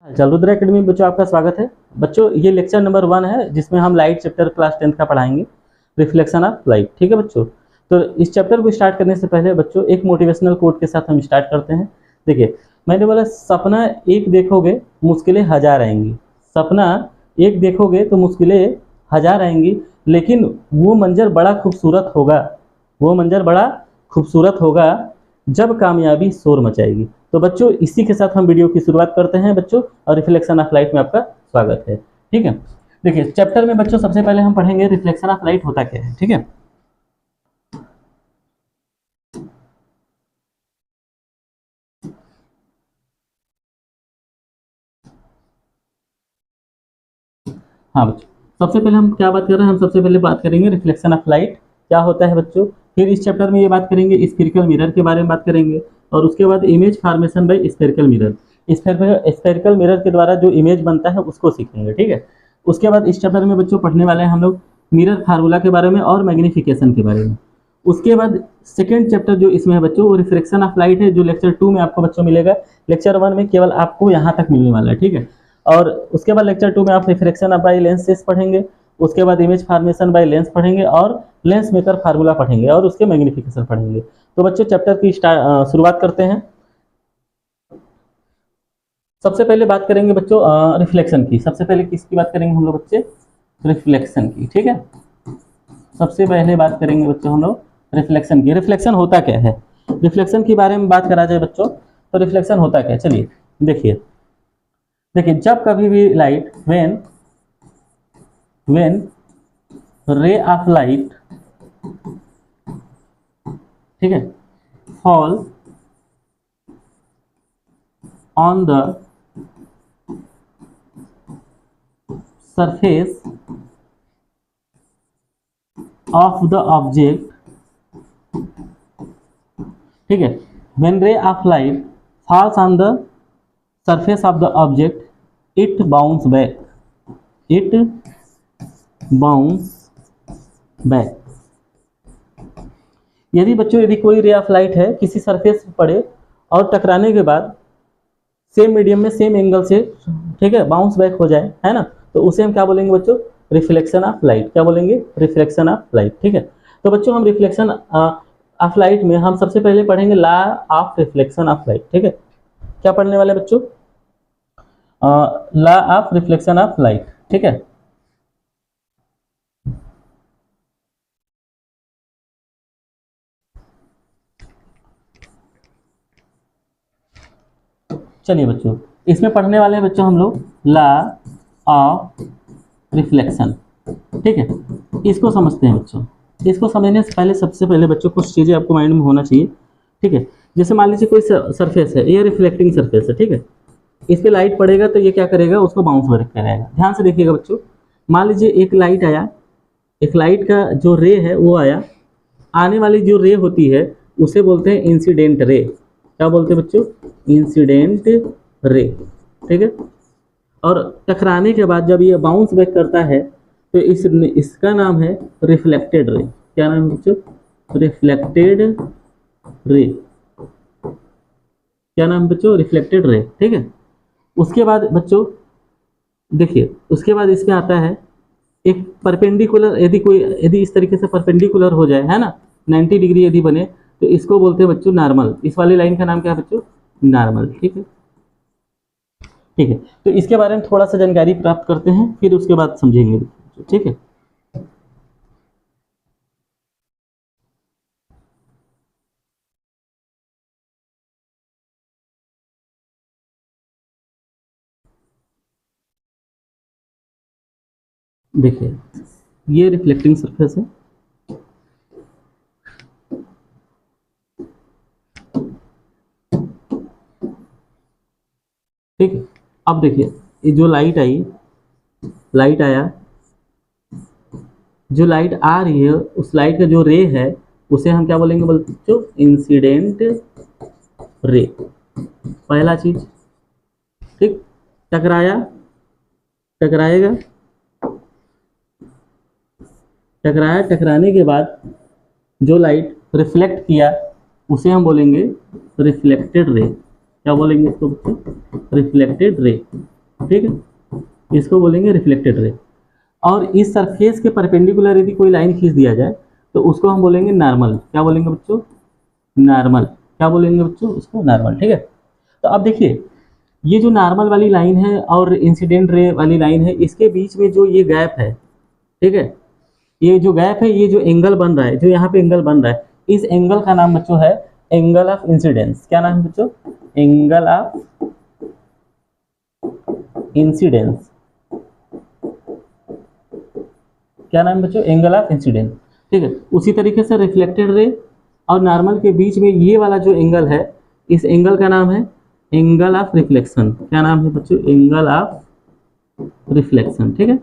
चल रुद्र एकेडमी में बच्चों आपका स्वागत है। बच्चों ये लेक्चर नंबर 1 है जिसमें हम लाइट चैप्टर क्लास 10th का पढ़ाएंगे, रिफ्लेक्शन ऑफ लाइट। ठीक है बच्चों, तो इस चैप्टर को स्टार्ट करने से पहले बच्चों एक मोटिवेशनल कोट के साथ हम स्टार्ट करते हैं। देखिए, मैंने बोला सपना एक देखोगे मुश्किलें हजार आएंगी। सपना एक देखोगे तो मुश्किलें हजार आएंगी, लेकिन वो मंजर बड़ा खूबसूरत होगा, वो मंजर बड़ा खूबसूरत होगा जब कामयाबी शोर मचाएगी। तो बच्चों इसी के साथ हम वीडियो की शुरुआत करते हैं बच्चों, और रिफ्लेक्शन ऑफ लाइट में आपका स्वागत है। ठीक है, देखिए चैप्टर में बच्चों सबसे पहले हम पढ़ेंगे रिफ्लेक्शन ऑफ लाइट होता क्या है। ठीक है, हाँ बच्चों, सबसे पहले हम क्या बात कर रहे हैं, हम सबसे पहले बात करेंगे रिफ्लेक्शन ऑफ लाइट क्या होता है बच्चों। फिर इस चैप्टर में ये बात करेंगे स्फेरिकल मिरर के बारे में बात करेंगे, और उसके बाद image formation by spherical mirror. Spherical mirror के द्वारा जो इमेज बनता है उसको सीखेंगे। ठीक है, उसके बाद इस चैप्टर में बच्चों पढ़ने वाले हैं हम लोग मिरर फार्मूला के बारे में और मैग्निफिकेशन के बारे में। उसके बाद सेकेंड चैप्टर जो इसमें है बच्चों वो रिफ्लेक्शन ऑफ लाइट है, जो लेक्चर 2 में आपको बच्चों मिलेगा। लेक्चर 1 में केवल आपको यहाँ तक मिलने वाला है। ठीक है, और उसके बाद लेक्चर 2 में आप रिफ्लेक्शन ऑफ बाय लेंसेस पढ़ेंगे, उसके बाद इमेज फॉर्मेशन बाय लेंस पढ़ेंगे, और लेंस मेकर फार्मूला पढ़ेंगे, और उसके मैग्निफिकेशन पढ़ेंगे। तो बच्चों चैप्टर की शुरुआत करते हैं। सबसे पहले बात करेंगे बच्चों रिफ्लेक्शन की। सबसे पहले किसकी बात करेंगे हम लोग बच्चे? रिफ्लेक्शन की। ठीक है, सबसे पहले बात करेंगे बच्चों हम लोग रिफ्लेक्शन की। रिफ्लेक्शन होता क्या है, रिफ्लेक्शन के बारे में बात करा जाए बच्चों तो रिफ्लेक्शन होता क्या है, चलिए देखिए। देखिए जब कभी भी light when ray of light, ठीक है, fall on the surface of the object, ठीक है, when ray of light falls on the surface of the object it bounce back, it bounce back. यदि बच्चों यदि कोई रे ऑफ लाइट है किसी सरफेस पर पड़े और टकराने के बाद सेम मीडियम में सेम एंगल से, ठीक है, बाउंस बैक हो जाए, है ना, तो उसे हम क्या बोलेंगे बच्चों? Reflection of light. क्या बोलेंगे? Reflection of light. ठीक है, तो बच्चों हम रिफ्लेक्शन ऑफ लाइट में हम सबसे पहले पढ़ेंगे law of reflection of light. ठीक है, क्या पढ़ने वाले बच्चों? Law of reflection of light. ठीक है, चलिए बच्चों इसमें पढ़ने वाले हैं बच्चों हम लोग लॉ ऑफ रिफ्लेक्शन। ठीक है, इसको समझते हैं बच्चों। इसको समझने से पहले सबसे पहले बच्चों कुछ चीज़ें आपको माइंड में होना चाहिए। ठीक है, जैसे मान लीजिए कोई सरफेस है, ये रिफ्लेक्टिंग सरफेस है। ठीक है, इस पर लाइट पड़ेगा तो ये क्या करेगा? उसको बाउंस बैक कराएगा। ध्यान से देखिएगा बच्चों, मान लीजिए एक लाइट आया, एक लाइट का जो रे है वो आया, आने वाली जो रे होती है उसे बोलते हैं इंसिडेंट रे। क्या बोलते हैं बच्चों? Incident ray. ठीक है, और टकराने के बाद जब ये बाउंस बैक करता है तो इसका नाम है रिफ्लेक्टेड रे। क्या नाम है बच्चों? Reflected ray. क्या नाम है बच्चों? Reflected ray. ठीक है, उसके बाद बच्चों देखिए, उसके बाद इसमें आता है एक परपेंडिकुलर, यदि इस तरीके से परपेंडिकुलर हो जाए, है ना, 90 डिग्री यदि बने तो इसको बोलते हैं बच्चों नॉर्मल। इस वाली लाइन का नाम क्या है बच्चों? नॉर्मल। ठीक है, ठीक है, तो इसके बारे में थोड़ा सा जानकारी प्राप्त करते हैं, फिर उसके बाद समझेंगे। ठीक है, देखिए ये रिफ्लेक्टिंग सरफेस है। ठीक है, अब देखिए ये जो लाइट आई, लाइट आया, जो लाइट आ रही है उस लाइट का जो रे है उसे हम क्या बोलेंगे बच्चों? Incident ray. पहला चीज, ठीक, टकराया, टकराएगा, टकराया, टकराने के बाद जो लाइट रिफ्लेक्ट किया उसे हम बोलेंगे रिफ्लेक्टेड रे। क्या बोलेंगे इसको बच्चों? Reflected ray. ठीक है, इसको बोलेंगे रिफ्लेक्टेड रे। और इस सरफेस के परपेंडिकुलर यदि कोई लाइन खींच दिया जाए तो उसको हम बोलेंगे नॉर्मल। क्या बोलेंगे बच्चों? नॉर्मल। क्या बोलेंगे बच्चों? उसको नॉर्मल। ठीक है, तो अब देखिए ये जो नॉर्मल वाली लाइन है और इंसिडेंट रे वाली लाइन है, इसके बीच में जो ये गैप है, ठीक है, ये जो गैप है, ये जो एंगल बन रहा है, जो यहाँ पे एंगल बन रहा है, इस एंगल का नाम बच्चों है एंगल ऑफ इंसिडेंस। क्या नाम है बच्चों? Angle of incidence. क्या नाम है बच्चों? Angle of incidence. ठीक है, उसी तरीके से रिफ्लेक्टेड रे और नॉर्मल के बीच में ये वाला जो एंगल है, इस एंगल का नाम है एंगल ऑफ रिफ्लेक्शन। क्या नाम है बच्चों? Angle of reflection. ठीक है,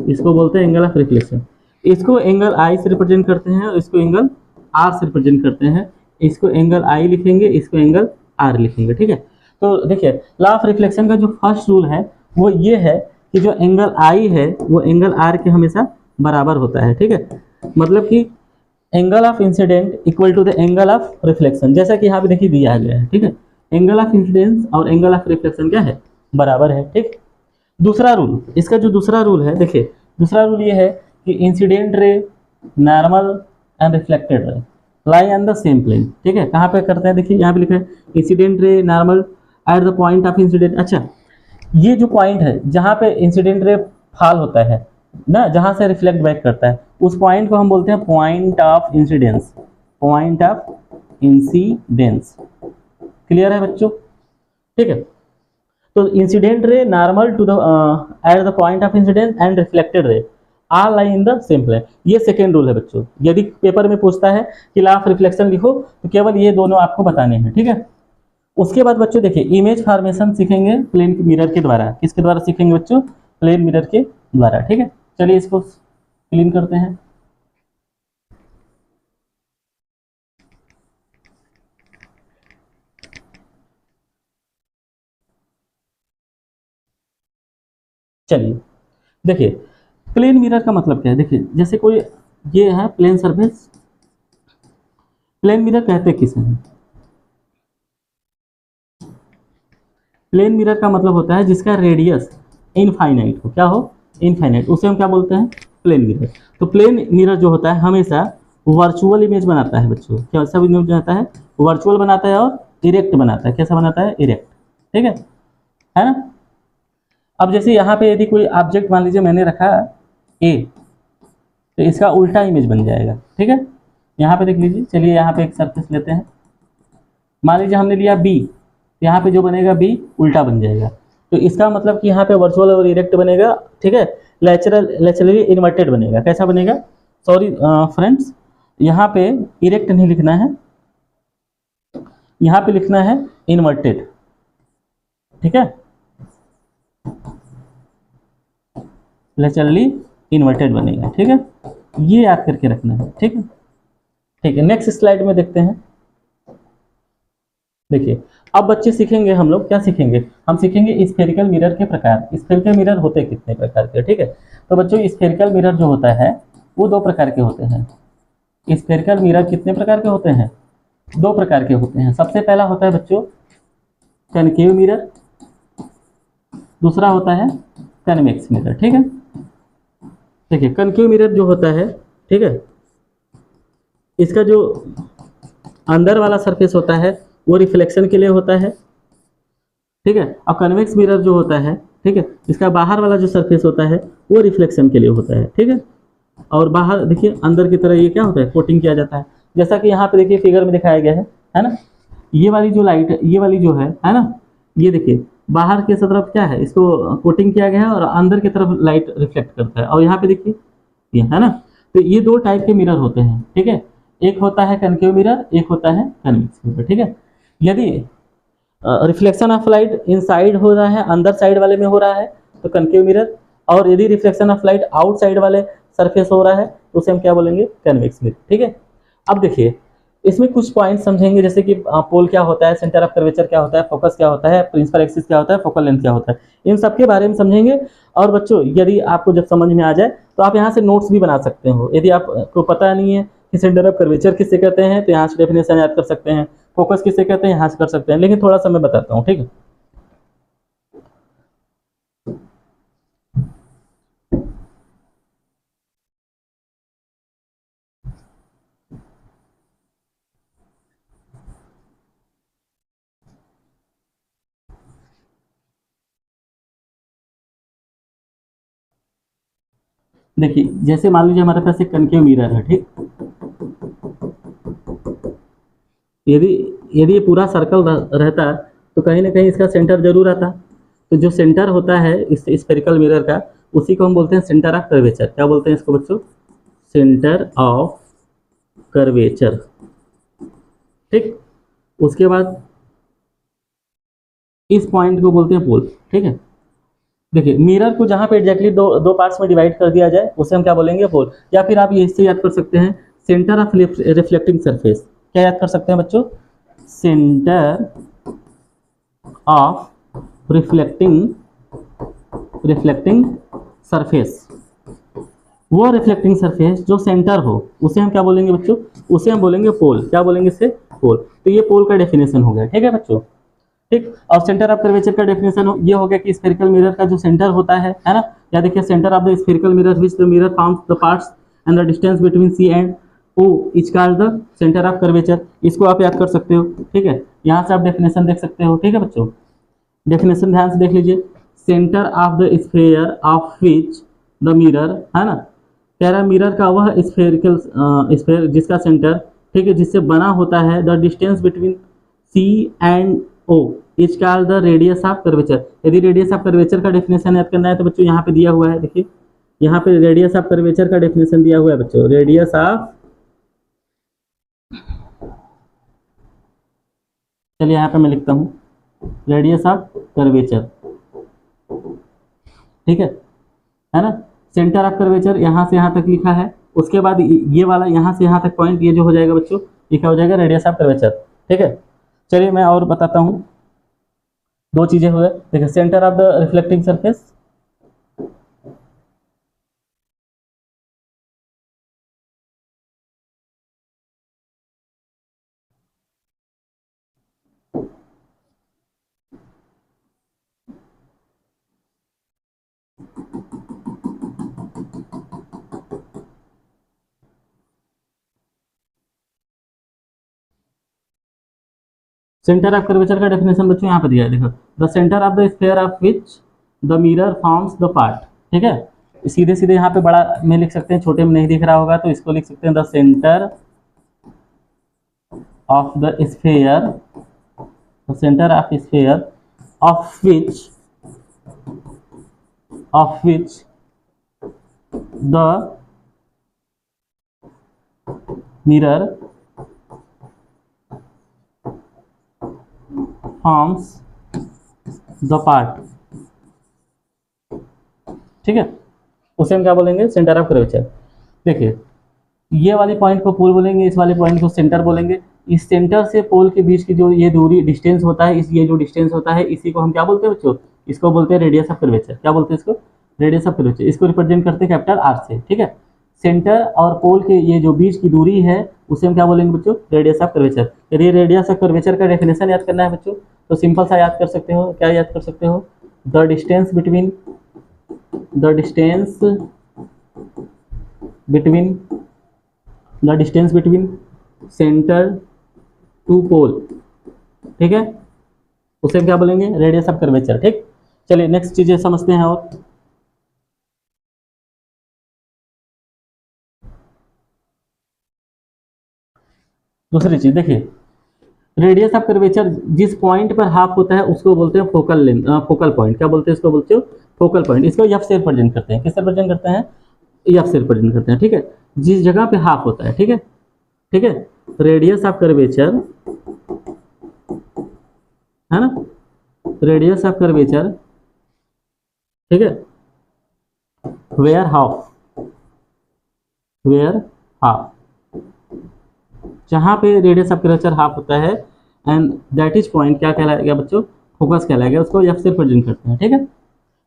इसको बोलते हैं एंगल ऑफ रिफ्लेक्शन। इसको एंगल आई से रिप्रेजेंट करते हैं और इसको एंगल आर से रिप्रेजेंट करते हैं। इसको एंगल आई लिखेंगे, इसको एंगल आर लिखेंगे। ठीक है, तो देखिए लॉ ऑफ रिफ्लेक्शन का जो फर्स्ट रूल है वो ये है कि जो एंगल आई है वो एंगल आर के हमेशा बराबर होता है। ठीक है, मतलब कि angle of incident equal to the angle of reflection, जैसा कि यहाँ पे देखिए दिया गया है। ठीक है, एंगल ऑफ इंसिडेंस और एंगल ऑफ रिफ्लेक्शन क्या है? बराबर है। ठीक, दूसरा रूल, इसका जो दूसरा रूल है, देखिए दूसरा रूल ये है कि incident ray, normal and reflected ray lie on the same plane. ठीक है, कहाँ पे करते हैं? देखिए यहाँ पे लिखा है incident ray normal at the point of incident. अच्छा, ये जो पॉइंट है जहाँ पे इंसिडेंट रे फॉल होता है ना, जहाँ से रिफ्लेक्ट बैक करता है, उस पॉइंट को हम बोलते हैं point of incidence. Point of incidence. Clear है बच्चों? ठीक है, तो incident ray, normal to the at the point of incidence and reflected ray are lie in the same plane. ये सेकेंड रूल है बच्चों। यदि पेपर में पूछता है कि लॉ ऑफ रिफ्लेक्शन लिखो तो केवल ये दोनों आपको बताने हैं। ठीक है, उसके बाद बच्चों देखिए इमेज फॉर्मेशन सीखेंगे प्लेन मिरर के द्वारा। किसके द्वारा सीखेंगे बच्चों? प्लेन मिरर के द्वारा। ठीक है, चलिए इसको क्लीन करते हैं। चलिए देखिए प्लेन मिरर का मतलब क्या है। देखिए जैसे कोई ये है प्लेन सरफेस, प्लेन मिरर कहते किसे हैं? प्लेन मिरर का मतलब होता है जिसका रेडियस इनफाइनाइट हो। क्या हो? इनफाइनाइट, उसे हम क्या बोलते हैं? Plane mirror. तो प्लेन मिरर जो होता है हमेशा वर्चुअल इमेज बनाता है बच्चों। क्या सब इमेज बनाता है? वर्चुअल बनाता है और इरेक्ट बनाता है। कैसा बनाता है? इरेक्ट। ठीक है ना? अब जैसे यहाँ पे यदि कोई ऑब्जेक्ट मान लीजिए मैंने रखा ए, तो इसका उल्टा इमेज बन जाएगा। ठीक है, यहाँ पे देख लीजिए। चलिए यहाँ पे एक सरफेस लेते हैं, मान लीजिए हमने लिया बी, तो यहाँ पे जो बनेगा बी उल्टा बन जाएगा। तो इसका मतलब कि यहाँ पे वर्चुअल और इरेक्ट बनेगा। ठीक है, लेचरली इन्वर्टेड बनेगा। कैसा बनेगा? सॉरी फ्रेंड्स, यहाँ पे इरेक्ट नहीं लिखना है, यहाँ पे लिखना है इन्वर्टेड। ठीक है, लेचरली इन्वर्टेड बनेगा। ठीक है, ये याद करके रखना है। ठीक है, ठीक है, नेक्स्ट स्लाइड में देखते हैं। देखिए अब बच्चे सीखेंगे, हम लोग क्या सीखेंगे? हम सीखेंगे स्फेरिकल मिरर के प्रकार। स्फेरिकल मिरर होते कितने प्रकार के? ठीक है, तो बच्चों स्फेरिकल मिरर जो होता है वो दो प्रकार के होते हैं। स्फेरिकल मिरर कितने प्रकार के होते हैं? दो प्रकार के होते हैं। सबसे पहला होता है बच्चों कनकेव मिरर, दूसरा होता है कन्वेक्स मिरर। ठीक है, देखिए कनकेव मिरर जो होता है, ठीक है, इसका जो अंदर वाला सरफेस होता है वो रिफ्लेक्शन के लिए होता है। ठीक है, और कन्वेक्स मिरर जो होता है, ठीक है, इसका बाहर वाला जो सरफेस होता है वो रिफ्लेक्शन के लिए होता है। ठीक है, और बाहर देखिए अंदर की तरह ये क्या होता है? कोटिंग किया जाता है। जैसा कि यहाँ पे देखिए फिगर में दिखाया गया है ना, ये वाली जो लाइट, ये वाली जो है ना, ये देखिए बाहर की तरफ क्या है, इसको कोटिंग किया गया है और अंदर की तरफ लाइट रिफ्लेक्ट करता है। और यहाँ पे देखिए ये है ना, तो ये दो टाइप के मिरर होते हैं। ठीक है, एक होता है कनकेव मिरर, एक होता है कन्वेक्स मिरर। ठीक है, यदि रिफ्लेक्शन ऑफ लाइट इनसाइड हो रहा है, अंदर साइड वाले में हो रहा है तो कनकेव मिरर, और यदि रिफ्लेक्शन ऑफ लाइट आउटसाइड वाले सरफेस हो रहा है तो उसे हम क्या बोलेंगे? Convex mirror. ठीक है, अब देखिए इसमें कुछ पॉइंट समझेंगे, जैसे कि पोल क्या होता है, सेंटर ऑफ कर्वेचर क्या होता है, फोकस क्या होता है, प्रिंसिपल एक्सिस क्या होता है, फोकल लेंथ क्या होता है, इन सब के बारे में समझेंगे। और बच्चों यदि आपको जब समझ में आ जाए तो आप यहाँ से नोट्स भी बना सकते हो। यदि आपको पता नहीं है कि सेंटर ऑफ कर्वेचर किससे कहते हैं तो यहाँ से डेफिनेशन याद कर सकते हैं, फोकस किससे कहते हैं यहाँ से कर सकते हैं, लेकिन थोड़ा सा मैं बताता हूँ। ठीक है, देखिए जैसे मान लीजिए हमारे पास एक कनकेव मिरर है, ठीक। यदि यदि ये पूरा सर्कल रहता तो कहीं ना कहीं इसका सेंटर जरूर आता। तो जो सेंटर होता है इस स्फेरिकल मिरर का, उसी को हम बोलते हैं सेंटर ऑफ कर्वेचर। क्या बोलते हैं इसको बच्चों? सेंटर ऑफ कर्वेचर, ठीक। उसके बाद इस पॉइंट को बोलते हैं पोल, ठीक है। देखिए मिरर को जहां पे एग्जैक्टली दो दो पार्ट्स में डिवाइड कर दिया जाए उसे हम क्या बोलेंगे? पोल। या फिर आप ये इससे याद कर सकते हैं, सेंटर ऑफ रिफ्लेक्टिंग सरफेस। क्या याद कर सकते हैं बच्चों? Centre of reflecting surface. वो रिफ्लेक्टिंग सरफेस जो सेंटर हो उसे हम क्या बोलेंगे बच्चों? उसे हम बोलेंगे पोल। क्या बोलेंगे इसे? पोल। तो ये पोल का डेफिनेशन हो गया, ठीक है बच्चों, ठीक। और सेंटर ऑफ कर्वेचर का डेफिनेशन ये हो गया कि स्फेरिकल मिरर का जो सेंटर होता है ना, या देखिए centre of the spherical mirror which the mirror founds the parts and the distance between C and O is called the centre of curvature. इसको आप याद कर सकते हो, ठीक है। यहाँ से आप डेफिनेशन देख सकते हो, ठीक है बच्चों। डेफिनेशन ध्यान से देख लीजिए। Centre of the sphere of which the mirror, है ना, कह रहा मिरर का वह स्फेरिकल स्फेयर जिसका सेंटर, ठीक है, जिससे बना होता है, the distance between C and O is called the radius of curvature. यदि रेडियस ऑफ कर्वेचर का डेफिनेशन याद करना है तो बच्चों यहाँ पे दिया हुआ है, देखिए यहाँ पे रेडियस ऑफ कर्वेचर का डेफिनेशन दिया हुआ है बच्चों। रेडियस ऑफ, चलिए यहाँ पे मैं लिखता हूँ रेडियस ऑफ कर्वेचर, ठीक है ना। सेंटर ऑफ कर्वेचर यहाँ से यहाँ तक लिखा है। उसके बाद ये वाला यहाँ से यहाँ तक पॉइंट, ये जो हो जाएगा बच्चों, ये क्या हो जाएगा? रेडियस ऑफ कर्वेचर, ठीक है। चलिए मैं और बताता हूँ। दो चीजें हुए, देखिए centre of the reflecting surface, centre of curvature का डेफिनेशन बच्चों यहाँ पे दिया है, देखो the centre of the sphere of which the mirror forms the part, ठीक है। सीधे सीधे यहाँ पे बड़ा में लिख सकते हैं, छोटे में नहीं दिख रहा होगा तो इसको लिख सकते हैं the centre of the sphere, the centre of sphere of which the mirror forms the part, ठीक है। उसे हम क्या बोलेंगे? Centre of curvature. देखिए ये वाले पॉइंट को पोल बोलेंगे, इस वाले पॉइंट को सेंटर बोलेंगे। इस सेंटर से पोल के बीच की जो ये दूरी डिस्टेंस होता है, ये जो डिस्टेंस होता है, इसी को हम क्या बोलते हैं बच्चों? इसको बोलते हैं रेडियस ऑफ कर्वेचर। क्या बोलते हैं इसको? Radius of curvature. इसको रिप्रेजेंट करते हैं कैपिटल आर से, ठीक है। सेंटर और पोल के ये जो बीच की दूरी है उसे हम क्या बोलेंगे बच्चों? Radius of curvature. यदि रेडियस ऑफ कर्वेचर का डेफिनेशन याद करना है बच्चों तो सिंपल सा याद कर सकते हो। क्या याद कर सकते हो? The distance between the distance between centre to pole, ठीक है, उसे क्या बोलेंगे? रेडियस ऑफ कर्वेचर, ठीक। चलिए नेक्स्ट चीजें समझते हैं। और दूसरी चीज देखिए, रेडियस ऑफ कर्वेचर जिस पॉइंट पर हाफ होता है उसको बोलते हैं फोकल लेंथ, फोकल पॉइंट। क्या बोलते हैं इसको? बोलते हो फोकल पॉइंट। इसको एफ से रिप्रेजेंट करते हैं। किससे रिप्रेजेंट करते हैं? एफ से रिप्रेजेंट करते हैं, ठीक है। जिस जगह पे हाफ होता है, ठीक है, ठीक है। रेडियस ऑफ कर्वेचर, है ना, रेडियस ऑफ कर्वेचर, ठीक है, वेयर हाफ, जहां पे रेडियस ऑफ कर्वेचर हाफ होता है एंड दैट इज पॉइंट क्या कहलाएगा बच्चों? फोकस कहलाएगा। उसको एफ से रिप्रेजेंट करते हैं, ठीक है।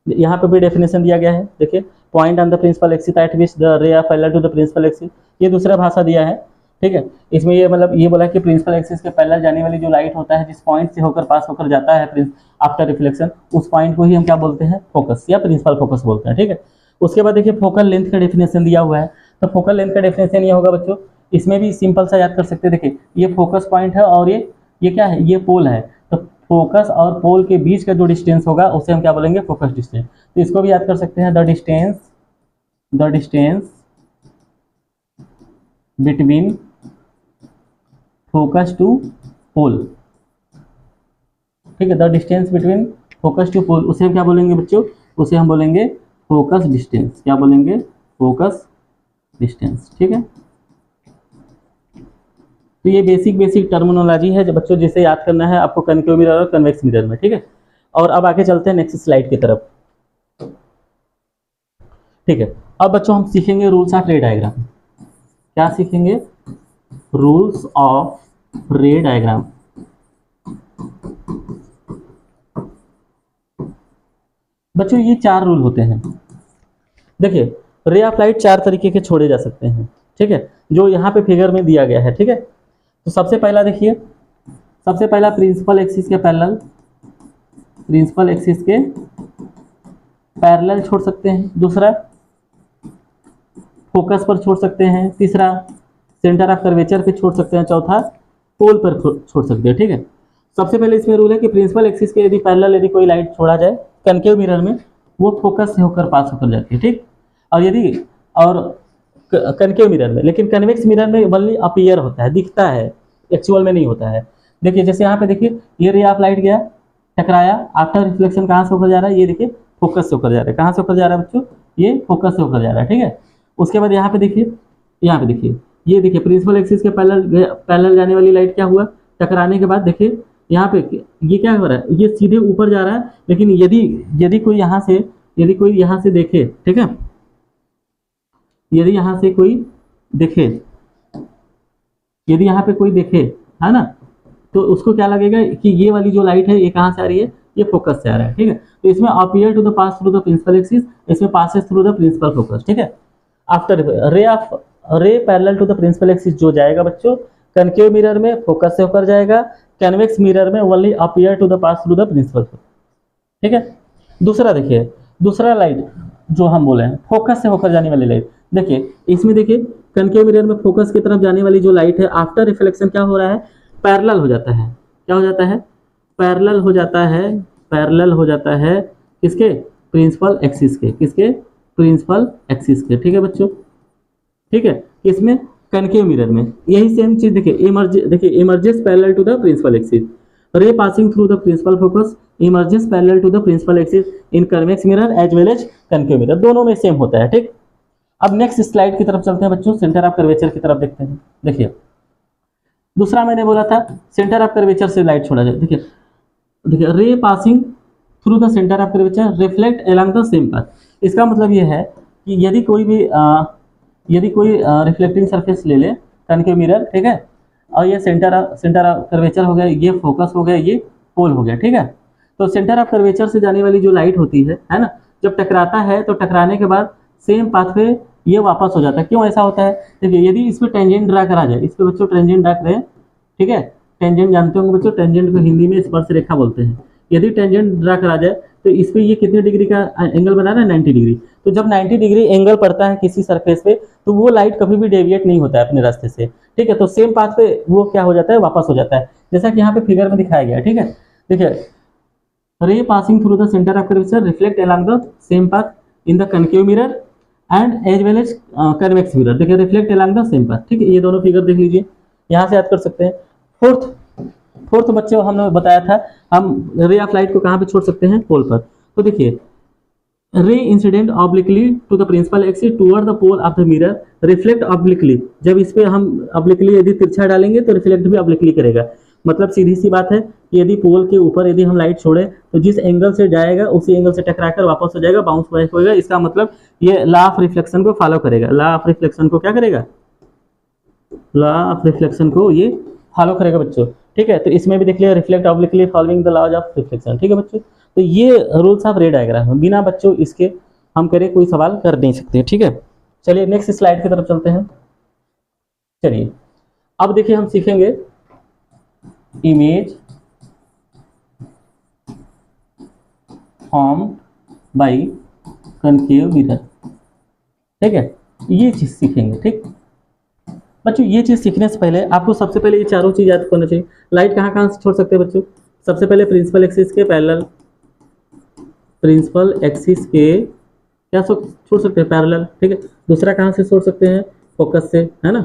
यहाँ पे भी डेफिनेशन दिया गया है, देखिए point on the principal axis at which the ray of parallel to the principal axis. ये दूसरा भाषा दिया है, ठीक है। इसमें ये मतलब ये बोला कि प्रिंसिपल एक्सिस के पैरेलल जाने वाली जो लाइट होता है, जिस पॉइंट से होकर पास होकर जाता है आफ्टर रिफ्लेक्शन, उस पॉइंट को ही हम क्या बोलते हैं? फोकस या प्रिंसिपल फोकस बोलते हैं, ठीक है। उसके बाद देखिए फोकल लेंथ का डेफिनेशन दिया हुआ है। तो फोकल लेंथ का डेफिनेशन ये होगा बच्चों, इसमें भी सिंपल सा याद कर सकते हैं। देखिए ये फोकस पॉइंट है और ये क्या है? ये पोल है। तो फोकस और पोल के बीच का जो डिस्टेंस होगा उसे हम क्या बोलेंगे? Focus distance. तो इसको भी याद कर सकते हैं, the distance the distance between focus to pole, ठीक है, the distance between focus to pole, उसे हम क्या बोलेंगे बच्चों, उसे हम बोलेंगे फोकस डिस्टेंस। क्या बोलेंगे, फोकस डिस्टेंस, ठीक है। तो ये बेसिक टर्मिनोलॉजी है जो बच्चों जिसे याद करना है आपको कनकेव मिरर और कन्वेक्स मिरर में, ठीक है। और अब आगे चलते हैं नेक्स्ट स्लाइड की तरफ, ठीक है। अब बच्चों हम सीखेंगे रूल्स ऑफ रे डायग्राम। क्या सीखेंगे, रूल्स ऑफ रे डायग्राम। बच्चों ये 4 रूल होते हैं। देखिए रे ऑफ लाइट 4 तरीके के छोड़े जा सकते हैं, ठीक है, जो यहाँ पे फिगर में दिया गया है, ठीक है। तो सबसे पहला देखिए, सबसे पहला प्रिंसिपल एक्सिस के पैरेलल, प्रिंसिपल एक्सिस के पैरेलल छोड़ सकते हैं। दूसरा फोकस पर छोड़ सकते हैं। तीसरा सेंटर ऑफ कर्वेचर पे छोड़ सकते हैं। चौथा पोल पर छोड़ सकते हैं, ठीक है। सबसे पहले इसमें रूल है कि प्रिंसिपल एक्सिस के यदि पैरेलल यदि कोई लाइट छोड़ा जाए कनकेव मिरर में, वो फोकस से होकर पास होकर जाती है, ठीक। और यदि और कनकेव मिरर में, लेकिन कन्वेक्स मिरर में ओनली अपीयर होता है, दिखता है, एक्चुअल में नहीं होता है। देखिए जैसे यहाँ पे देखिए ये रे ऑफ लाइट गया, टकराया, आफ्टर रिफ्लेक्शन कहाँ से होकर जा रहा है, ये देखिए फोकस से होकर जा रहा है। कहाँ से होकर जा रहा है बच्चों, ये फोकस से होकर जा रहा है, ठीक है। उसके बाद यहाँ पे देखिए, यहाँ पे देखिए, ये देखिए प्रिंसिपल एक्सिस के पैरेलल जाने वाली लाइट क्या हुआ, टकराने के बाद देखिए यहाँ पे ये क्या हो रहा है, ये सीधे ऊपर जा रहा है। लेकिन यदि कोई यहाँ से देखे, ठीक है, यदि यहाँ से कोई देखे, यदि यहाँ पे कोई देखे, है ना, तो उसको क्या लगेगा कि ये वाली जो लाइट है ये कहाँ से आ रही है, ये फोकस से आ रहा है, ठीक है। तो इसमें appear to the pass through the principal axis, इसमें passes through the principal focus, ठीक है। After ray parallel to the principal axis जो जाएगा बच्चों कनकेव मिरर में फोकस से होकर जाएगा, कन्वेक्स मिरर में only appear to the pass through the principal focus, ठीक है। दूसरा देखिए, दूसरा लाइट जो हम बोले हैं फोकस से होकर जाने वाली लाइट, देखिए इसमें देखिए कनकेव मिरर में फोकस की तरफ जाने वाली जो लाइट है आफ्टर रिफ्लेक्शन क्या हो रहा है, पैरेलल हो जाता है। क्या हो जाता है, पैरेलल हो जाता है, पैरेलल हो जाता है किसके, प्रिंसिपल एक्सिस के, किसके, प्रिंसिपल एक्सिस के, ठीक है बच्चों, ठीक है। इसमें कनकेव मिरर में यही सेम चीज देखिए, emerges parallel to the principal axis, ray passing through the principal focus emerges parallel to the principal axis in convex mirror as well as concave mirror, दोनों में सेम होता है, ठीक। अब नेक्स्ट स्लाइड की तरफ चलते हैं बच्चों, सेंटर ऑफ कर्वेचर की तरफ देखते हैं। देखिए दूसरा मैंने बोला था सेंटर ऑफ कर्वेचर से लाइट छोड़ा जाए, देखिए ray passing through the centre of curvature reflect along the same path. इसका मतलब ये है कि यदि कोई रिफ्लेक्टिंग सरफेस ले ले कनकेव मिरर, ठीक है, और ये सेंटर ऑफ कर्वेचर हो गया, ये फोकस हो गया, ये पोल हो गया, ठीक है। तो सेंटर ऑफ कर्वेचर से जाने वाली जो लाइट होती है ना, जब टकराता है तो टकराने के बाद सेम पाथ पे ये वापस हो जाता है। क्यों ऐसा होता है, देखिए यदि इस पर टेंजेंट ड्रा करा जाए, इस पर बच्चों टेंजेंट ड्रा करें, ठीक है, टेंजेंट जानते होंगे बच्चों, टेंजेंट को हिंदी में स्पर्श रेखा बोलते हैं। यदि टेंजेंट ड्रा करा जाए तो इस पर ये कितने डिग्री का एंगल बना रहा है, 90 डिग्री। तो जब 90 डिग्री एंगल पड़ता है किसी सरफेस पे तो वो लाइट कभी भी डेविएट नहीं होता है अपने रास्ते से, ठीक है। तो सेम पाथ पे वो क्या हो जाता है, वापस हो जाता है, जैसा कि यहाँ पे फिगर में दिखाया गया है, ठीक है। देखिए ray passing through the centre of curvature reflect along the same path in the concave mirror and as well as convex mirror, देखिए reflect along the same path, ठीक है। ये दोनों फिगर देख लीजिए, यहाँ से याद कर सकते हैं। फोर्थ बच्चों हमने बताया था हम रे ऑफ लाइट को कहाँ पे छोड़ सकते हैं, पोल पर। तो देखिए ray incident obliquely to the principal axis toward the pole of the mirror reflect obliquely, जब इस पे हम ऑब्लिकली यदि तिरछा डालेंगे तो रिफ्लेक्ट भी ऑब्लिकली करेगा। मतलब सीधी सी बात है कि यदि पोल के ऊपर यदि हम लाइट छोड़े तो जिस एंगल से जाएगा उसी एंगल से टकराकर वापस हो जाएगा, बाउंस बैक होएगा। इसका मतलब ये लॉ ऑफ रिफ्लेक्शन को फॉलो करेगा, लॉ ऑफ रिफ्लेक्शन को क्या करेगा, लॉ ऑफ रिफ्लेक्शन को ये फॉलो करेगा बच्चों, ठीक है। तो इसमें भी देख लिया reflect obliquely following the laws of reflection, ठीक है बच्चों। तो ये रूल्स ऑफ रे डायग्राम है, बिना बच्चों इसके हम करें कोई सवाल कर नहीं सकते, ठीक है। चलिए नेक्स्ट स्लाइड की तरफ चलते हैं। चलिए अब देखिए हम सीखेंगे image form by concave mirror, ठीक है, ये चीज सीखेंगे, ठीक बच्चों। ये चीज सीखने से पहले आपको सबसे पहले ये चारों चीज याद करना चाहिए। लाइट कहाँ कहाँ से छोड़ सकते हैं बच्चों, सबसे पहले प्रिंसिपल एक्सिस के पैरेलल, प्रिंसिपल एक्सिस के क्या छोड़ सकते हैं, पैरेलल, ठीक है। दूसरा कहाँ से छोड़ सकते हैं, फोकस से, है ना।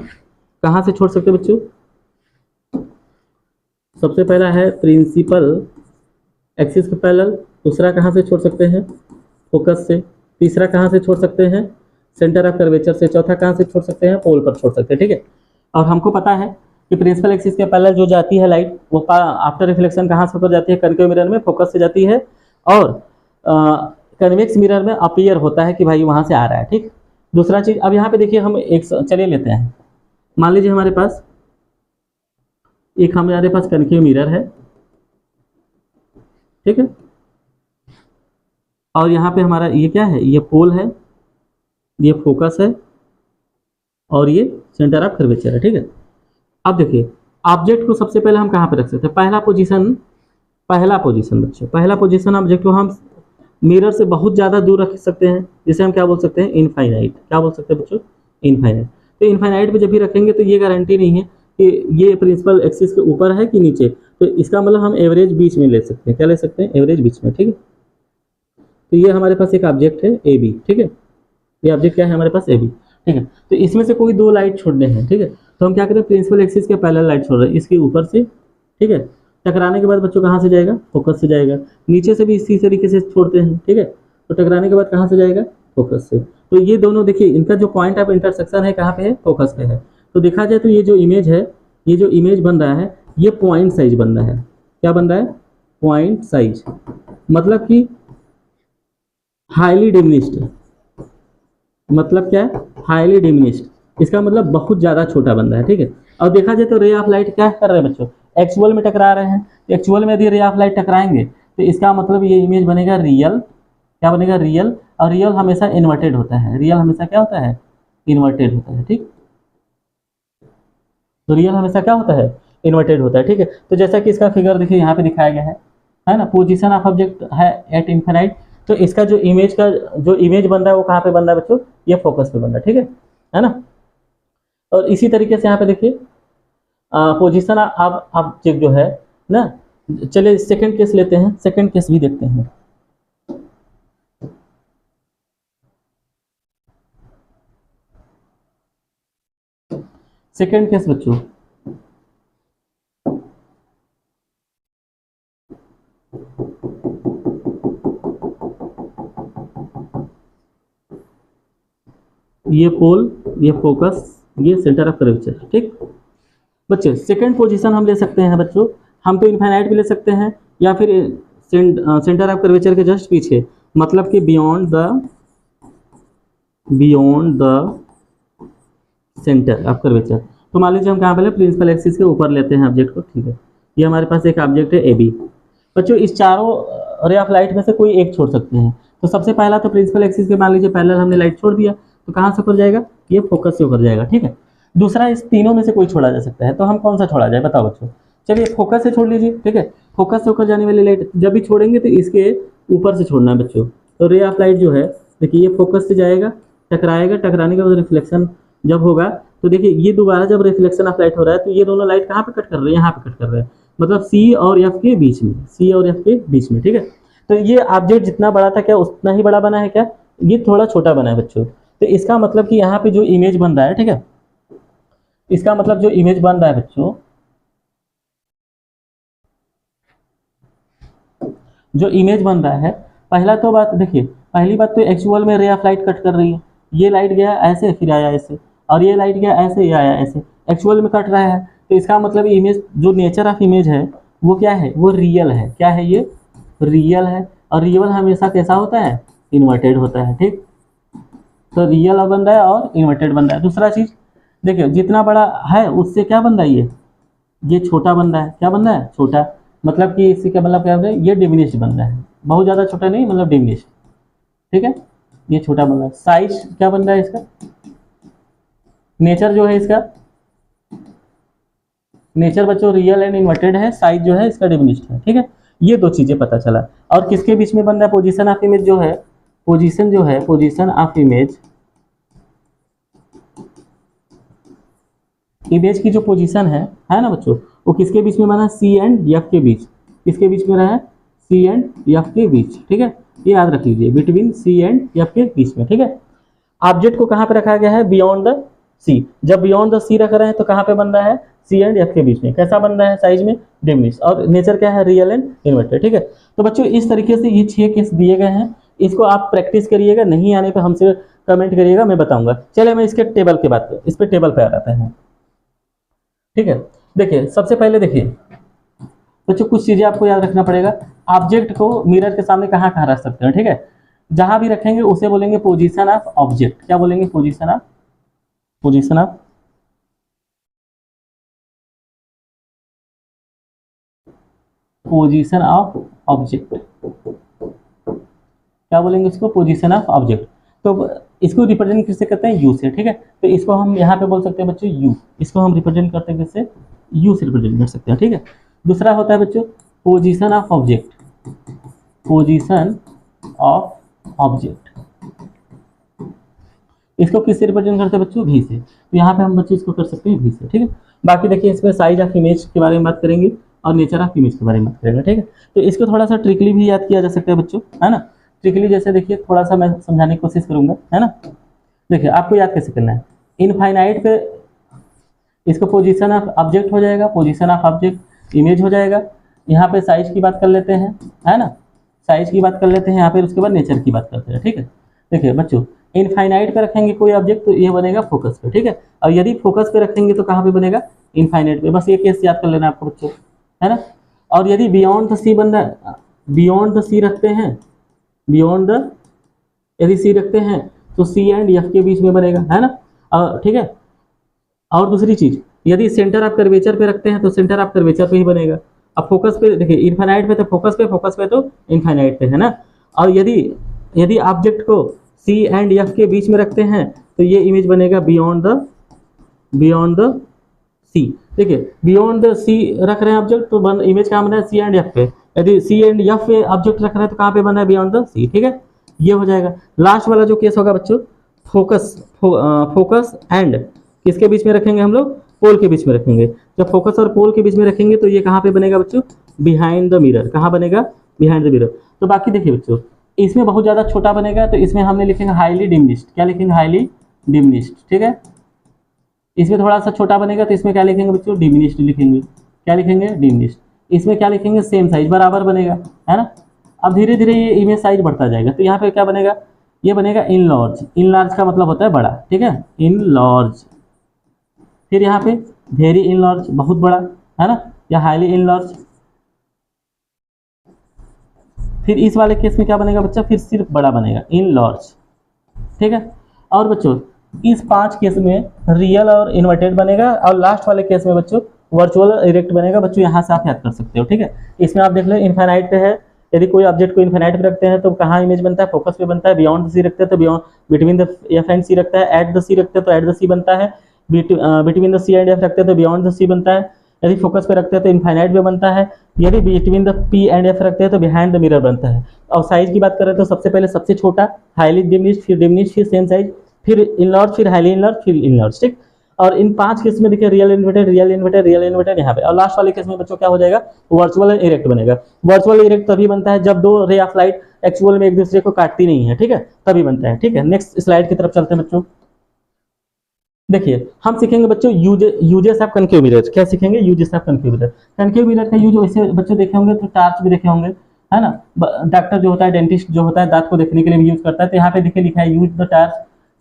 कहाँ से छोड़ सकते हैं बच्चों, सबसे पहला है प्रिंसिपल एक्सिस के पैरेलल, दूसरा कहाँ से छोड़ सकते हैं, फोकस से, तीसरा कहाँ से छोड़ सकते हैं, सेंटर ऑफ कर्वेचर से, चौथा कहाँ से छोड़ सकते हैं, पोल पर छोड़ सकते हैं, ठीक है। और हमको पता है कि प्रिंसिपल एक्सिस के पैरेलल जो जाती है लाइट, वो आफ्टर रिफ्लेक्शन कहाँ से होकर जाती है, कनकेव मिरर में फोकस से जाती है, और कन्वेक्स मिरर में अपीयर होता है कि भाई वहाँ से आ रहा है, ठीक। दूसरा चीज, अब यहाँ पे देखिए हम एक चलिए लेते हैं, मान लीजिए हमारे पास हमारे पास कनकेव मिरर है, ठीक है, और यहाँ पे हमारा ये क्या है, ये पोल है, ये फोकस है, और ये सेंटर ऑफ कर्वेचर है, ठीक है। अब देखिए ऑब्जेक्ट को सबसे पहले हम कहाँ पे रख सकते हैं, पहला पोजीशन बच्चों, पहला पोजीशन ऑब्जेक्ट को हम मिरर से बहुत ज़्यादा दूर रख सकते हैं, जिसे हम क्या बोल सकते हैं, इनफाइनाइट। क्या बोल सकते हैं बच्चों, इनफाइनाइट। तो इनफाइनाइट पे जब भी रखेंगे तो ये गारंटी नहीं है कि ये प्रिंसिपल एक्सिस के ऊपर है कि नीचे, तो इसका मतलब हम एवरेज बीच में ले सकते हैं, क्या ले सकते हैं, एवरेज बीच में, ठीक है। तो ये हमारे पास एक ऑब्जेक्ट है ए बी, ठीक है, ये ऑब्जेक्ट क्या है हमारे पास, ए बी, ठीक है। तो इसमें से कोई दो लाइट छोड़ने हैं, ठीक है, तो हम क्या करें, प्रिंसिपल एक्सिस के पैरेलल लाइट छोड़ रहे हैं, इसके ऊपर से, ठीक है। टकराने के बाद बच्चों कहाँ से जाएगा, फोकस से जाएगा, नीचे से भी इसी तरीके से छोड़ते हैं, ठीक है। तो टकराने के बाद कहाँ से जाएगा, फोकस से। तो ये दोनों देखिए, इनका जो पॉइंट ऑफ इंटरसेक्शन है कहाँ पे है, फोकस पे है। तो देखा जाए तो ये जो इमेज है, ये जो इमेज बन रहा है, ये पॉइंट साइज बन रहा है। क्या बन रहा है, पॉइंट साइज, मतलब कि हाईली डिमिनिश्ड, मतलब क्या है, हाईली डिमिनिश्ड, इसका मतलब बहुत ज़्यादा छोटा बन रहा है, ठीक है। और देखा जाए तो रे ऑफ लाइट क्या कर रहे हैं बच्चों, एक्चुअल में टकरा रहे हैं। एक्चुअल में यदि रे ऑफ लाइट टकराएंगे तो इसका मतलब ये इमेज बनेगा रियल, क्या बनेगा, रियल। और रियल हमेशा इन्वर्टेड होता है, रियल हमेशा क्या होता है, इन्वर्टेड होता है, ठीक। तो रियल हमेशा क्या होता है, इन्वर्टेड होता है, ठीक है। तो जैसा कि इसका फिगर देखिए यहाँ पे दिखाया गया है ना, पोजीशन ऑफ ऑब्जेक्ट है एट इन्फिनाइट। तो इसका जो इमेज बन रहा है वो कहाँ पे बन रहा है बच्चों, ये फोकस पे बन रहा है, ठीक है ना। और इसी तरीके से यहाँ पे देखिए पोजीशन ऑफ ऑब्जेक्ट जो है ना, चलिए सेकंड केस लेते हैं, सेकंड केस भी देखते हैं। सेकंड केस बच्चों, ये पोल, ये फोकस, ये सेंटर ऑफ कर्वेचर, ठीक। बच्चे सेकंड पोजीशन हम ले सकते हैं बच्चों, हम तो इनफाइनाइट भी ले सकते हैं, या फिर सेंटर ऑफ कर्वेचर के जस्ट पीछे, मतलब कि beyond the centre of curvature. तो मान लीजिए हम कहाँ पे, प्रिंसिपल एक्सिस के ऊपर लेते हैं ऑब्जेक्ट को, ठीक है। ये हमारे पास एक ऑब्जेक्ट है ए बी। बच्चों इस चारों रे ऑफ लाइट में से कोई एक छोड़ सकते हैं। तो सबसे पहला तो प्रिंसिपल एक्सिस के मान लीजिए पैरेलल हमने लाइट छोड़ दिया, तो कहाँ से होकर जाएगा, ये फोकस से होकर जाएगा, ठीक है। दूसरा, इस तीनों में से कोई छोड़ा जा सकता है, तो हम कौन सा छोड़ा जाए, बताओ बच्चों। चलिए फोकस से छोड़ लीजिए, ठीक है। फोकस से होकर जाने वाली लाइट जब भी छोड़ेंगे तो इसके ऊपर से छोड़ना है बच्चों। तो रे ऑफ लाइट जो है देखिए, ये फोकस से जाएगा, टकराएगा, टकराने के बाद रिफ्लेक्शन जब होगा तो देखिए ये दोबारा जब रिफ्लेक्शन ऑफ लाइट हो रहा है तो ये दोनों लाइट कहाँ पे कट कर रहे हैं, यहाँ पे कट कर रहे हैं, मतलब सी और एफ के बीच में, सी और एफ के बीच में, ठीक है। तो ये ऑब्जेक्ट जितना बड़ा था क्या उतना ही बड़ा बना है क्या, ये थोड़ा छोटा बना है बच्चों। तो इसका मतलब कि यहाँ पे जो इमेज बन रहा है, ठीक है, इसका मतलब जो इमेज बन रहा है बच्चों, जो इमेज बन रहा है, पहला तो बात देखिए, पहली बात तो एक्चुअल में रे ऑफ लाइट कट कर रही है, ये लाइट गया ऐसे फिर आया ऐसे, और ये लाइट गया ऐसे, ये आया ऐसे, एक्चुअल में कट रहा है। तो इसका मतलब इमेज, जो नेचर ऑफ इमेज है वो क्या है, वो रियल है। क्या है, ये रियल है। और रियल हमेशा कैसा होता है, इन्वर्टेड होता है, ठीक। तो रियल बन रहा है और इन्वर्टेड बन रहा है। दूसरा चीज देखिए, जितना बड़ा है उससे क्या बन रहा है, ये छोटा बन रहा है। क्या बन रहा है, छोटा, मतलब कि इससे क्या मतलब क्या बन रहा है, ये डिमिनिश्ड बन रहा है, बहुत ज़्यादा छोटा नहीं, मतलब डिमिनिश्ड, ठीक है। ये छोटा बन रहा है। साइज क्या बन रहा है इसका, नेचर जो है इसका, नेचर बच्चों रियल एंड इन्वर्टेड है, साइज जो है इसका डिमिनिश्ड है, ठीक है। ये दो चीजें पता चला। और किसके बीच में बन रहा है, पोजीशन ऑफ इमेज जो है, पोजीशन ऑफ इमेज की जो पोजीशन है ना बच्चों, वो किसके बीच में बना है, सी एंड एफ के बीच। किसके बीच में रहा है, सी एंड एफ के बीच, ठीक है। ये याद रख लीजिए, बिटवीन सी एंड एफ के बीच में, ठीक है। ऑब्जेक्ट को कहाँ पे रखा गया है, बियॉन्ड द सी। जब बियॉन्ड द सी रख रहे हैं तो कहाँ पे बन रहा है, सी एंड एफ के बीच में। कैसा बन रहा है, साइज में डिमिनिश, और नेचर क्या है, रियल एंड इन्वर्टेड, ठीक है। तो बच्चों इस तरीके से ये 6 केस दिए गए हैं, इसको आप प्रैक्टिस करिएगा, नहीं आने पे हमसे कमेंट करिएगा, मैं बताऊंगा। चलिए मैं इसके टेबल की बात इस पे टेबल पे आ जाते हैं, ठीक है। देखिए सबसे पहले देखिए बच्चों, कुछ चीजें आपको याद रखना पड़ेगा। ऑब्जेक्ट को मिरर के सामने कहाँ कहाँ रख सकते हैं, ठीक है। जहां भी रखेंगे उसे बोलेंगे पोजीशन ऑफ ऑब्जेक्ट। क्या बोलेंगे, पोजीशन ऑफ ऑब्जेक्ट। क्या बोलेंगे इसको, पोजीशन ऑफ ऑब्जेक्ट। तो इसको रिप्रेजेंट किससे करते हैं, यू से, ठीक है। तो इसको हम यहाँ पे बोल सकते हैं बच्चों यू, इसको हम रिप्रेजेंट करते हैं किससे, यू से रिप्रेजेंट कर सकते हैं, ठीक है। दूसरा होता है बच्चों position of object, position of object, इसको किससे रिप्रेजेंट करते हैं बच्चों, भी से। तो यहाँ पे हम बच्चों इसको कर सकते हैं भी से, ठीक है। बाकी देखिए इसमें साइज ऑफ इमेज के बारे में बात करेंगे और नेचर ऑफ इमेज के बारे में बात करेंगे, ठीक है। तो इसको थोड़ा सा ट्रिकली भी याद किया जा सकता है बच्चों, है ना। ट्रिकली जैसे देखिए थोड़ा सा मैं समझाने की कोशिश करूंगा, है ना। देखिए आपको याद कैसे करना है, इनफाइनाइट पे इसको पोजीशन ऑफ ऑब्जेक्ट हो जाएगा, पोजीशन ऑफ ऑब्जेक्ट इमेज हो जाएगा। यहाँ पे साइज की बात कर लेते हैं, है ना, साइज की बात कर लेते हैं यहाँ पे, उसके बाद नेचर की बात करते हैं, ठीक है। देखिए बच्चों इनफाइनाइट पे रखेंगे कोई ऑब्जेक्ट तो ये बनेगा फोकस पे, ठीक है। और यदि फोकस पे रखेंगे तो कहाँ पे बनेगा, इनफाइनाइट पे। बस ये केस याद कर लेना आपको बच्चों, है ना। और यदि बियॉन्ड द सी बन रहा है, बियॉन्ड द सी रखते हैं, बियॉन्ड द यदि सी रखते हैं तो सी एंड एफ के बीच में बनेगा, है ना, ठीक है। और दूसरी चीज, यदि सेंटर ऑफ कर्वेचर पे रखते हैं तो सेंटर ऑफ कर्वेचर पे ही बनेगा। अब फोकस पे देखिए, इनफाइनाइट पे तो फोकस पे तो इनफाइनाइट पे, है ना। और यदि ऑब्जेक्ट को सी एंड एफ के बीच में रखते हैं तो ये इमेज बनेगा बियॉन्ड द सी। देखिए बियॉन्ड द सी रख रहे हैं ऑब्जेक्ट तो इमेज कहाँ बना है, सी एंड एफ पे। यदि सी एंड एफ पे ऑब्जेक्ट रख रहे हैं तो कहाँ पे बना है, बियॉन्ड द सी, ठीक है। ये हो जाएगा। लास्ट वाला जो केस होगा बच्चों, फोकस एंड किसके बीच में रखेंगे हम लोग, पोल के बीच में रखेंगे। जब फोकस और पोल के बीच में रखेंगे तो ये कहाँ पे बनेगा बच्चों, बिहाइंड द मिरर। कहाँ बनेगा, बिहाइंड द मिरर। तो बाकी देखिए बच्चों, इसमें बहुत ज़्यादा छोटा बनेगा तो इसमें हमने लिखेंगे हाईली डिमिनिश्ड। क्या लिखेंगे, हाईली डिमिनिश्ड, ठीक है। इसमें थोड़ा सा छोटा बनेगा तो इसमें क्या लिखेंगे बच्चों, डिमिनिश्ड लिखेंगे। क्या लिखेंगे, डिमिनिश्ड। इसमें क्या लिखेंगे, सेम साइज, बराबर बनेगा, है ना। अब धीरे धीरे ये इमेज साइज बढ़ता जाएगा तो यहाँ पे क्या बनेगा, ये बनेगा इनलार्ज। इनलार्ज का मतलब होता है बड़ा, ठीक है, इनलार्ज। फिर यहाँ पे वेरी इनलार्ज, बहुत बड़ा, है ना, या हाईली इनलार्ज। फिर इस वाले केस में क्या बनेगा बच्चा, फिर सिर्फ बड़ा बनेगा, इनलार्ज, ठीक है। और बच्चों इस 5 केस में रियल और इन्वर्टेड बनेगा, और लास्ट वाले केस में बच्चों वर्चुअल इरेक्ट बनेगा। बच्चों यहाँ से आप याद कर सकते हो, ठीक है। इसमें आप देख लो इनफाइनाइट पे है, यदि कोई ऑब्जेक्ट को इनफाइनाइट पे रखते हैं तो कहाँ इमेज बनता है, फोकस पे बनता है। बियॉन्ड द सी रखते हैं तो beyond, between the F and C रखता है। एट द सी रखते हैं तो एट द सी बनता है। Between the C and F रखते हैं तो बियॉन्ड द सी बनता है। यदि फोकस पे रखते हैं तो इनफाइनाइट पे बनता है। यदि between the P and F रखते हैं तो बिहाइंड द मिरर बनता है। और साइज की बात करें तो सबसे पहले सबसे छोटा, हाईली डिमिनिश्ड, फिर डिमिनिश्ड, फिर सेम साइज, फिर इनलार्ज, फिर हाईली इनलार्ज, फिर इनलार्ज, ठीक। और इन 5 केस में देखिए real inverted, real inverted, real inverted यहाँ पे। और लास्ट वाले केस में बच्चों क्या हो जाएगा, वर्चुअल इरेक्ट बनेगा। वर्चुअल इरेक्ट तभी बनता है जब 2 रे ऑफ लाइट एक्चुअल में एक दूसरे को काटती नहीं है, ठीक है, तभी बनता है, ठीक है। नेक्स्ट स्लाइड की तरफ चलते हैं बच्चों। देखिए हम सीखेंगे बच्चों यूजेस ऑफ कनकेव मिरर। क्या सीखेंगे, uses of concave mirror. Concave mirror का यूज वैसे बच्चों देखे होंगे तो टार्च भी देखे होंगे, है ना। डॉक्टर जो होता है, डेंटिस्ट जो होता है, दांत को देखने के लिए भी यूज करता है। तो यहाँ पे देखिए लिखा है use the torch,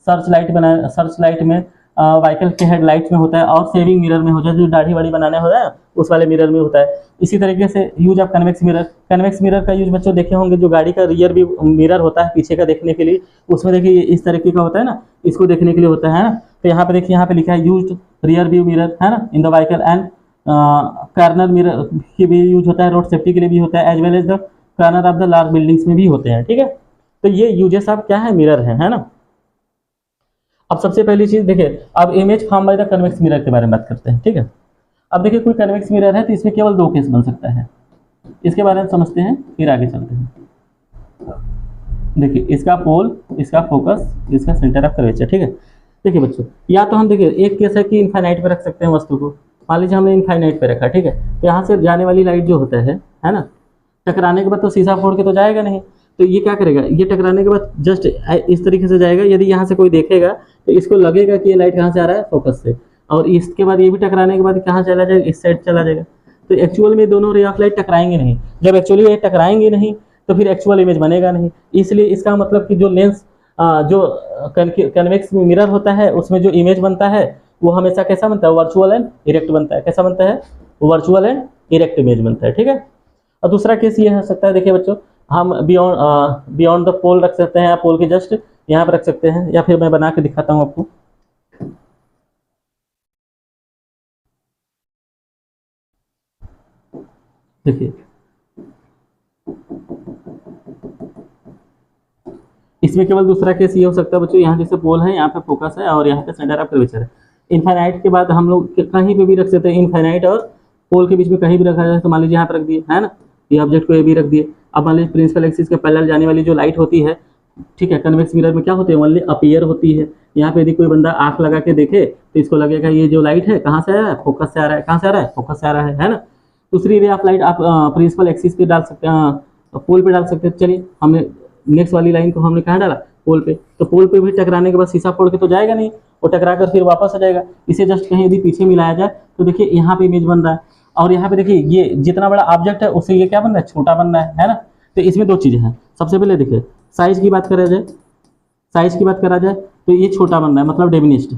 search light बना, सर्च लाइट में व्हीकल के हेडलाइट में होता है, और सेविंग मिरर में होता है, जो दाढ़ी वाड़ी बनाने होता है उस वाले मिरर में होता है। इसी तरीके से use of convex mirror. Convex mirror का यूज बच्चों देखे होंगे, जो गाड़ी का रियर भी मिरर होता है पीछे का देखने के लिए, उसमें देखिए इस तरीके का होता है ना, इसको देखने के लिए होता है ना। तो यहाँ पे देखिए, यहाँ पे लिखा है यूज रियर व्यू मिरर, है ना, in the vehicle. And corner mirror की भी यूज होता है, रोड सेफ्टी के लिए भी होता है, as well as the corner of the large buildings में भी होते हैं, ठीक है। तो ये यूजेस ऑफ क्या है, मिरर है ना। अब सबसे पहली चीज देखिए, अब image form by the convex mirror के बारे में बात करते हैं, ठीक है। अब देखिए कोई कन्वेक्स मिरर है तो इसमें केवल 2 केस बन सकता है, इसके बारे में समझते हैं फिर आगे चलते हैं। देखिए इसका पोल, इसका फोकस, इसका सेंटर ऑफ कर्वेचर, ठीक है। देखिए बच्चों, या तो हम देखिए एक केस है कि इनफाइनाइट पे रख सकते हैं वस्तु को। मान लीजिए हमने इनफाइनाइट पे रखा, ठीक है। तो यहाँ से जाने वाली लाइट जो होता है ना, टकराने के बाद तो शीशा फोड़ के तो जाएगा नहीं, तो ये क्या करेगा, ये टकराने के बाद जस्ट इस तरीके से जाएगा। यदि यहाँ से कोई देखेगा तो इसको लगेगा कि ये लाइट कहाँ से आ रहा है, फोकस से, और इसके बाद ये भी टकराने के बाद कहाँ चला जाएगा, इस साइड चला जाएगा। तो एक्चुअल में दोनों रे ऑफ लाइट टकराएंगे नहीं। जब एक्चुअली ये टकराएंगे नहीं तो फिर एक्चुअल इमेज बनेगा नहीं। इसलिए इसका मतलब कि जो लेंस जो कन्वेक्स मिरर होता है उसमें जो इमेज बनता है वो हमेशा कैसा बनता है, वर्चुअल एंड इरेक्ट बनता है। कैसा बनता है, वर्चुअल एंड इरेक्ट इमेज बनता है। ठीक है। और दूसरा केस ये हो सकता है, देखिए बच्चों, हम बियॉन्ड द पोल रख सकते हैं, या पोल के जस्ट यहाँ पर रख सकते हैं, या फिर मैं बना के दिखाता हूँ आपको। देखिए इसमें केवल दूसरा केस ये हो सकता है बच्चों, यहाँ जैसे पोल है, यहाँ पे फोकस है और यहाँ पे सेंटर ऑफ कर्वेचर है। इनफाइनाइट के बाद हम लोग कहीं पे भी रख सकते हैं, इनफाइनाइट और पोल के बीच में कहीं भी रखा जाए। तो मान लीजिए यहाँ पे रख दिए, है ना, ये ऑब्जेक्ट को ये भी रख दिए। अब मान लीजिए प्रिंसिपल एक्सिस के पैरेलल जाने वाली जो लाइट होती है, ठीक है, कन्वेक्स मिरर में क्या होती है, ओनली अपीयर होती है। यहाँ पे यदि कोई बंदा आंख लगा के देखे तो इसको लगेगा ये जो लाइट है कहाँ से आ रहा है, फोकस से आ रहा है। कहाँ से आ रहा है, फोकस से आ रहा है ना। दूसरी रे ऑफ लाइट आप प्रिंसिपल एक्सिस पे डाल सकते हैं, पोल पे डाल सकते हैं। चलिए हमने नेक्स्ट वाली लाइन को हमने कहाँ डाला, पोल पे। तो पोल पे भी टकराने के बाद शीशा फोड़ के तो जाएगा नहीं, वो टकरा कर फिर वापस आ जाएगा। इसे जस्ट कहीं यदि पीछे मिलाया जाए तो देखिए यहाँ पे इमेज बन रहा है, और यहाँ पे देखिए ये जितना बड़ा ऑब्जेक्ट है उससे ये क्या बन रहा है, छोटा बन रहा है ना। तो इसमें दो चीजें हैं। सबसे पहले देखिए साइज की बात करा जाए, साइज की बात करा जाए तो ये छोटा बन रहा है, मतलब डिमिनिश्ड।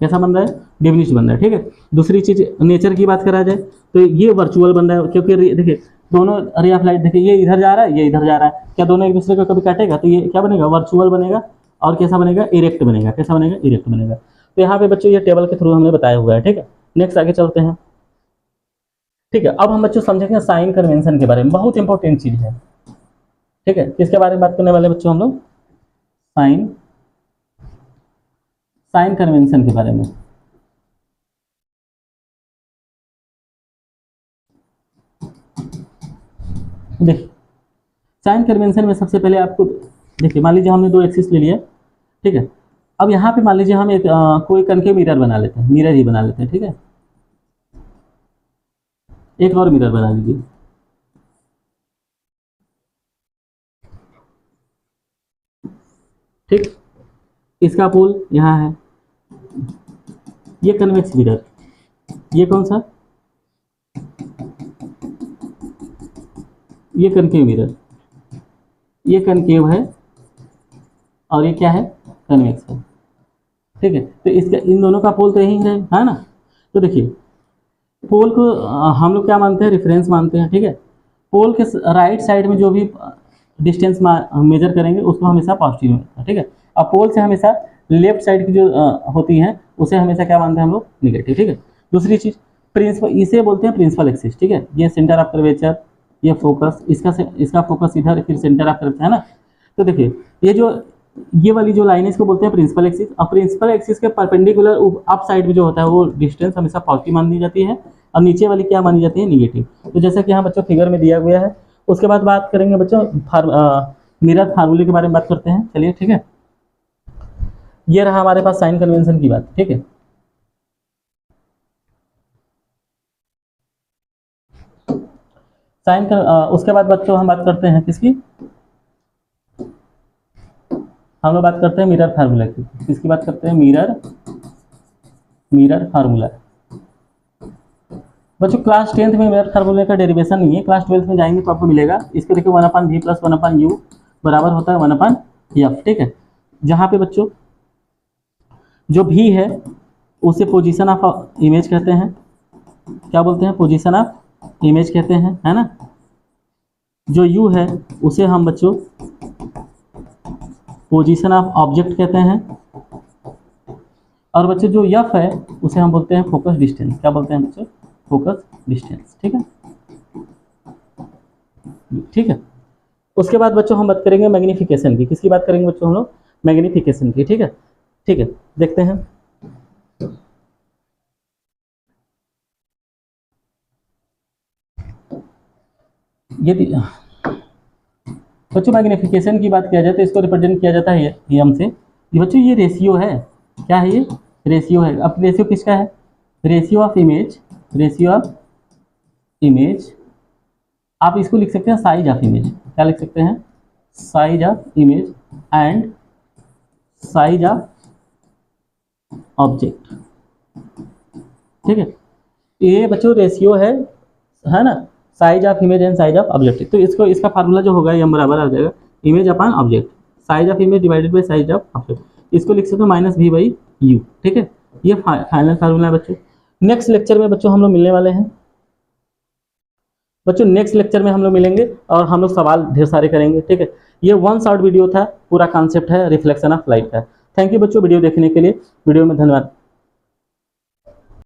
कैसा बन रहा है, डिमिनिश्ड बन रहा है। ठीक है। दूसरी चीज नेचर की बात करा जाए तो ये वर्चुअल बन रहा है, क्योंकि देखिए दोनों रे ऑफ लाइट, देखिए ये इधर जा रहा है, ये इधर जा रहा है, क्या दोनों एक दूसरे को कभी काटेगा, तो ये क्या बनेगा, वर्चुअल बनेगा। और कैसा बनेगा, इरेक्ट बनेगा। कैसा बनेगा, इरेक्ट बनेगा। तो यहाँ पे बच्चों ये टेबल के थ्रू हमने बताया हुआ है। ठीक है। नेक्स्ट आगे चलते हैं। ठीक है। अब हम बच्चों समझेंगे साइन कन्वेंशन के बारे में, बहुत इंपॉर्टेंट चीज है। ठीक है। किसके बारे में बात करने वाले बच्चों हम लोग, साइन साइन कन्वेंशन के बारे में। देखिए साइन कन्वेंशन में सबसे पहले आपको देखिए, मान लीजिए हमने दो एक्सिस ले लिया। ठीक है। अब यहाँ पे मान लीजिए हम एक कोई कनकेव मिरर बना लेते हैं, मिरर ही बना लेते हैं। ठीक है। एक और मिरर बना लीजिए। ठीक, इसका पोल यहाँ है, ये कन्वेक्स मिरर, ये कौन सा, ये कनकेव मिरर, ये कनकेव है और ये क्या है, कन्वेक्स है। ठीक है। तो इसका इन दोनों का पोल तो यही है ना। तो देखिए पोल को हम लोग क्या मानते हैं, रेफरेंस मानते हैं। ठीक है। पोल के राइट साइड में जो भी डिस्टेंस मेजर करेंगे उसको हमेशा पॉजिटिव मिलता है। ठीक है। अब पोल से हमेशा लेफ्ट साइड की जो होती है उसे हमेशा क्या मानते हैं हम लोग, निगेटिव। ठीक है। दूसरी चीज प्रिंसिपल, इसे बोलते हैं प्रिंसिपल एक्सिस। ठीक है। ये सेंटर ऑफ कर्वेचर, ये फोकस, इसका फोकस इधर, फिर सेंटर ऑफ कर्वेचर, है ना। तो देखिए ये वाली जो लाइन है इसको बोलते हैं प्रिंसिपल एक्सिस। अब प्रिंसिपल एक्सिस के परपेंडिकुलर अप साइड में जो होता है वो डिस्टेंस हमेशा पॉजिटिव मान ली जाती है, और नीचे वाली क्या मानी जाती है, निगेटिव। तो जैसा कि यहाँ बच्चों फिगर में दिया गया है। उसके बाद बात करेंगे बच्चों मिरर फार्मूले के बारे में बात करते हैं। चलिए ठीक है। ये रहा हमारे पास साइन कन्वेंशन की बात। ठीक है। साइन उसके बाद बच्चों हम बात करते हैं किसकी, हम लोग बात करते हैं मिरर फार्मूला की। किसकी बात करते हैं, मिरर फार्मूला। बच्चों क्लास 10th में मिरर फार्मूले का डेरिवेशन नहीं है, क्लास 12th में जाएंगे तो आपको मिलेगा। इसको देखो 1/v + 1/u बराबर होता है 1/f। ठीक है। जहाँ पे बच्चों जो v है उसे पोजीशन ऑफ इमेज कहते हैं। क्या बोलते हैं, पोजीशन ऑफ इमेज कहते हैं, है ना। जो u है उसे हम बच्चों पोजीशन ऑफ ऑब्जेक्ट कहते हैं। और बच्चों जो f है उसे हम बोलते हैं फोकस डिस्टेंस। क्या बोलते हैं बच्चों, फोकस डिस्टेंस। ठीक है। ठीक है। उसके बाद बच्चों हम बात करेंगे मैग्नीफिकेशन की। किसकी बात करेंगे बच्चों हम लोग, मैग्नीफिकेशन की। ठीक है। ठीक है। देखते हैं। यदि बच्चों मैग्नीफिकेशन की बात किया जाए तो इसको रिप्रेजेंट किया जाता है एम से। ये बच्चों ये रेशियो है, क्या है, ये रेशियो है। अब रेशियो किसका है, ratio of image, ratio of image आप इसको लिख सकते हैं साइज ऑफ इमेज। क्या लिख सकते हैं? Size of image and size of object. ठीक है, ये बच्चों रेशियो है ना, size of image and size of object. तो इसको इसका फार्मूला जो होगा m बराबर आ जाएगा image upon object, size of image divided by size of object. इसको लिख सकते हो -v/u। ठीक है, ये फाइनल फार्मूला है बच्चों। नेक्स्ट लेक्चर में बच्चों हम लोग मिलने वाले हैं। बच्चों नेक्स्ट लेक्चर में हम लोग मिलेंगे और हम लोग सवाल ढेर सारे करेंगे। ठीक है, ये 1 शॉर्ट वीडियो था, पूरा कॉन्सेप्ट है रिफ्लेक्शन ऑफ लाइट का। थैंक यू बच्चों वीडियो देखने के लिए। वीडियो में धन्यवाद।